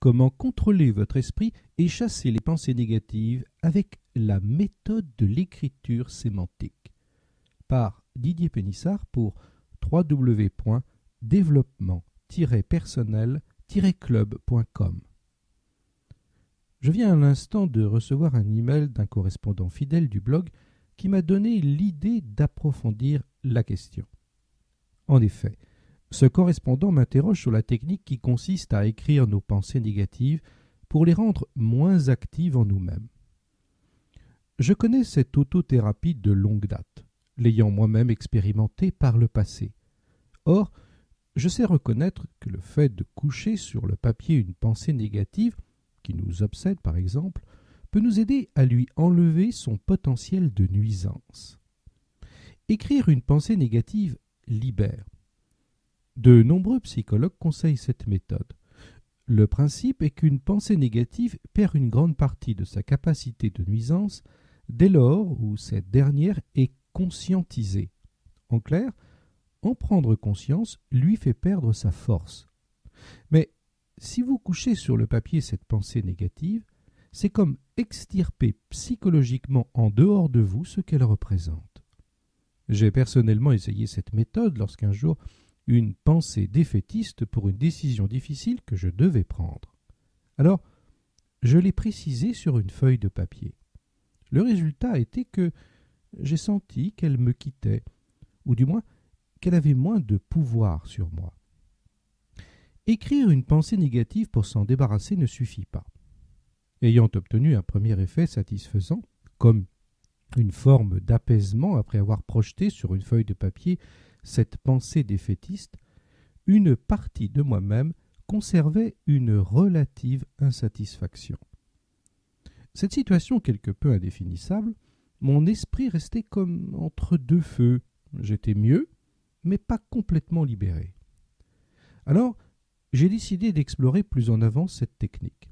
comment contrôler votre esprit et chasser les pensées négatives avec la méthode de l'écriture sémantique par Didier Pénissard pour www.développement-personnel-club.com. Je viens à l'instant de recevoir un email d'un correspondant fidèle du blog qui m'a donné l'idée d'approfondir la question. En effet, ce correspondant m'interroge sur la technique qui consiste à écrire nos pensées négatives pour les rendre moins actives en nous-mêmes. Je connais cette autothérapie de longue date, l'ayant moi-même expérimentée par le passé. Or, je sais reconnaître que le fait de coucher sur le papier une pensée négative, qui nous obsède par exemple, peut nous aider à lui enlever son potentiel de nuisance. Écrire une pensée négative libère. De nombreux psychologues conseillent cette méthode. Le principe est qu'une pensée négative perd une grande partie de sa capacité de nuisance dès lors où cette dernière est conscientisée. En clair, en prendre conscience lui fait perdre sa force. Mais si vous couchez sur le papier cette pensée négative, c'est comme extirper psychologiquement en dehors de vous ce qu'elle représente. J'ai personnellement essayé cette méthode lorsqu'un jour une pensée défaitiste pour une décision difficile que je devais prendre. Alors, je l'ai précisée sur une feuille de papier. Le résultat était que j'ai senti qu'elle me quittait, ou du moins qu'elle avait moins de pouvoir sur moi. Écrire une pensée négative pour s'en débarrasser ne suffit pas. Ayant obtenu un premier effet satisfaisant, comme une forme d'apaisement après avoir projeté sur une feuille de papier cette pensée défaitiste, une partie de moi-même conservait une relative insatisfaction. Cette situation quelque peu indéfinissable, mon esprit restait comme entre deux feux. J'étais mieux, mais pas complètement libéré. Alors, j'ai décidé d'explorer plus en avant cette technique,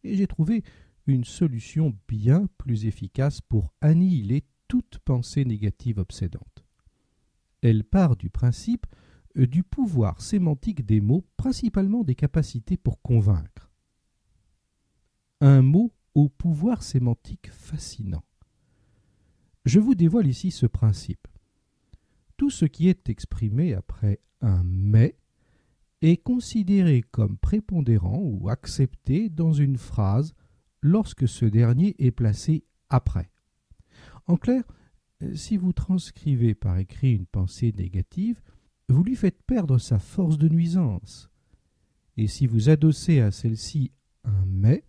et j'ai trouvé une solution bien plus efficace pour annihiler toute pensée négative obsédante. Elle part du principe du pouvoir sémantique des mots, principalement des capacités pour convaincre. Un mot au pouvoir sémantique fascinant. Je vous dévoile ici ce principe. Tout ce qui est exprimé après un « mais » est considéré comme prépondérant ou accepté dans une phrase lorsque ce dernier est placé après. En clair, si vous transcrivez par écrit une pensée négative, vous lui faites perdre sa force de nuisance. Et si vous adossez à celle-ci un « mais »,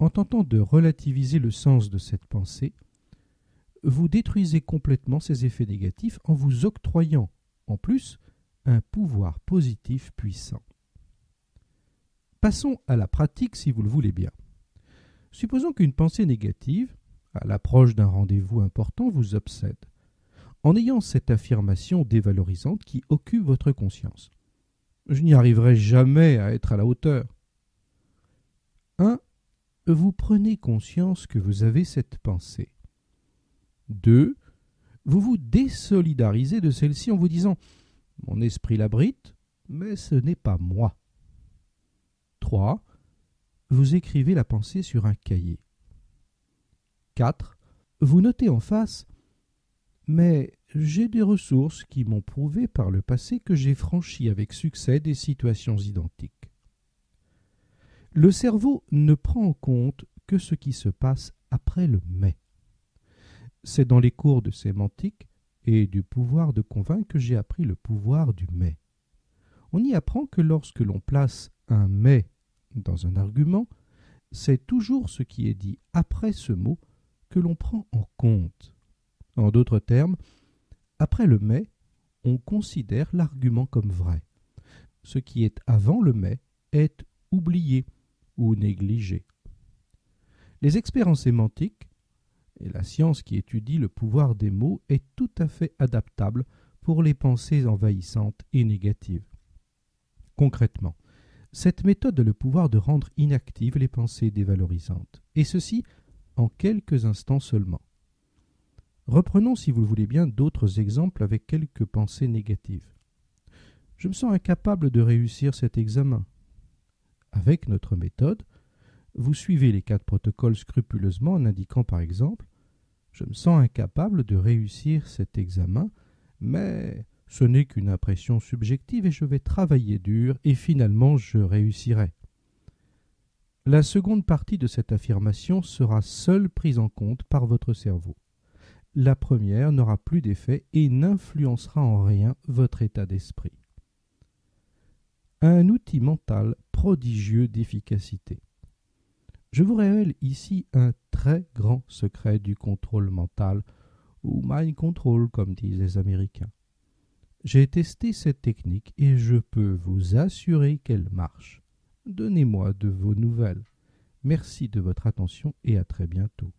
en tentant de relativiser le sens de cette pensée, vous détruisez complètement ses effets négatifs en vous octroyant, en plus, un pouvoir positif puissant. Passons à la pratique si vous le voulez bien. Supposons qu'une pensée négative, à l'approche d'un rendez-vous important, vous obsède, en ayant cette affirmation dévalorisante qui occupe votre conscience. Je n'y arriverai jamais à être à la hauteur. 1. Vous prenez conscience que vous avez cette pensée. 2. Vous vous désolidarisez de celle-ci en vous disant « Mon esprit l'abrite, mais ce n'est pas moi ». 3. Vous écrivez la pensée sur un cahier. 4. Vous notez en face « Mais j'ai des ressources qui m'ont prouvé par le passé que j'ai franchi avec succès des situations identiques. » Le cerveau ne prend en compte que ce qui se passe après le « mais ». C'est dans les cours de sémantique et du pouvoir de convaincre que j'ai appris le pouvoir du « mais ». On y apprend que lorsque l'on place un « mais » dans un argument, c'est toujours ce qui est dit après ce mot que l'on prend en compte. En d'autres termes, après le « mais », on considère l'argument comme vrai. Ce qui est avant le « mais » est oublié ou négligé. Les experts en sémantique et la science qui étudie le pouvoir des mots est tout à fait adaptable pour les pensées envahissantes et négatives. Concrètement, cette méthode a le pouvoir de rendre inactives les pensées dévalorisantes, et ceci en quelques instants seulement. Reprenons, si vous le voulez bien, d'autres exemples avec quelques pensées négatives. Je me sens incapable de réussir cet examen. Avec notre méthode, Vous suivez les 4 protocoles scrupuleusement en indiquant par exemple « Je me sens incapable de réussir cet examen, mais ce n'est qu'une impression subjective et je vais travailler dur et finalement je réussirai. » La seconde partie de cette affirmation sera seule prise en compte par votre cerveau. La première n'aura plus d'effet et n'influencera en rien votre état d'esprit. Un outil mental prodigieux d'efficacité. Je vous révèle ici un très grand secret du contrôle mental, ou mind control comme disent les Américains. J'ai testé cette technique et je peux vous assurer qu'elle marche. Donnez-moi de vos nouvelles. Merci de votre attention et à très bientôt.